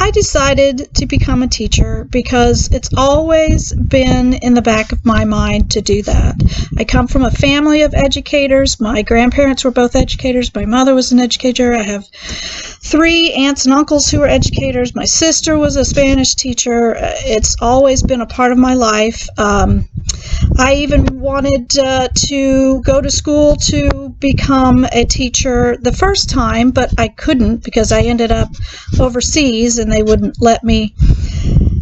I decided to become a teacher because it's always been in the back of my mind to do that. I come from a family of educators. My grandparents were both educators. My mother was an educator. I have 3 aunts and uncles who are educators. My sister was a Spanish teacher. It's always been a part of my life. I even wanted to go to school to become a teacher the first time, but I couldn't because I ended up overseas and they wouldn't let me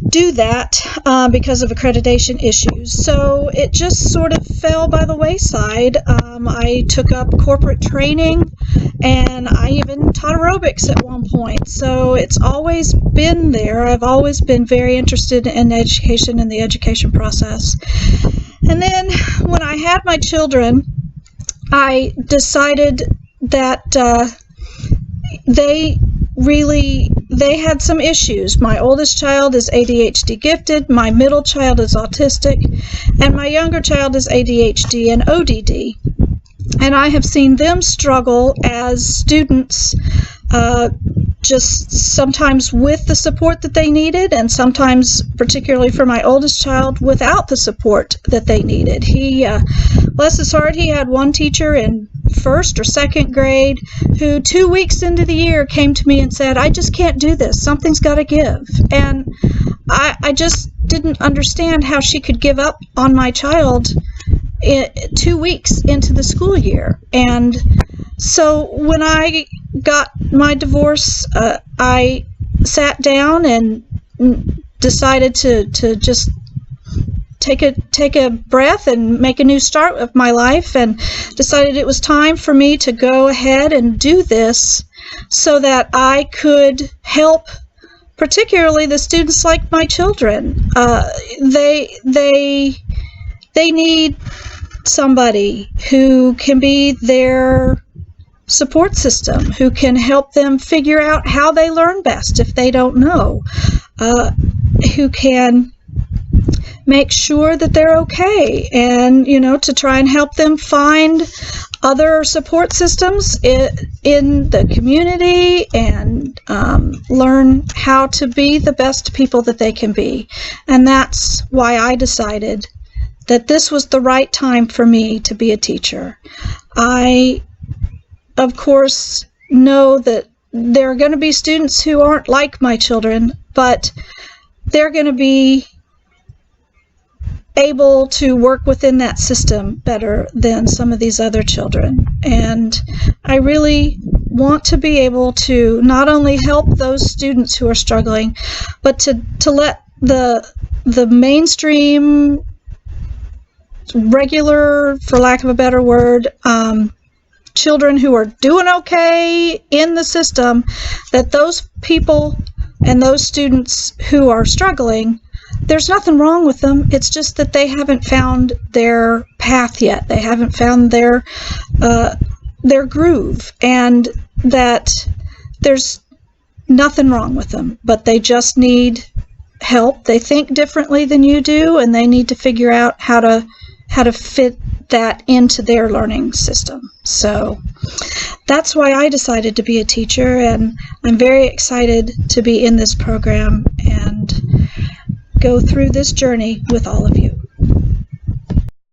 do that because of accreditation issues. So it just sort of fell by the wayside. I took up corporate training and I even taught aerobics at one point. So it's always been there. I've always been very interested in education and the education process. And then when I had my children, I decided that they had some issues. My oldest child is ADHD gifted, my middle child is autistic, and my younger child is ADHD and ODD. And I have seen them struggle as students, just sometimes with the support that they needed, and sometimes, particularly for my oldest child, without the support that they needed. He, bless his heart, he had one teacher in first or second grade who 2 weeks into the year came to me and said, "I just can't do this. Something's got to give." And I just didn't understand how she could give up on my child 2 weeks into the school year. And so when I got my divorce, I sat down and decided to just take a breath and make a new start of my life, and decided it was time for me to go ahead and do this so that I could help particularly the students like my children. They need somebody who can be their support system, who can help them figure out how they learn best if they don't know, who can make sure that they're okay, and to try and help them find other support systems in the community, and learn how to be the best people that they can be. And that's why I decided that this was the right time for me to be a teacher. I, of course, know that there are going to be students who aren't like my children, but they're going to be able to work within that system better than some of these other children. And I really want to be able to not only help those students who are struggling, but to let the mainstream, regular, for lack of a better word, children who are doing okay in the system, that those people and those students who are struggling, there's nothing wrong with them. It's just that they haven't found their path yet. They haven't found their groove, and that there's nothing wrong with them, but they just need help. They think differently than you do, and they need to figure out how to fit that into their learning system. So that's why I decided to be a teacher, and I'm very excited to be in this program and go through this journey with all of you.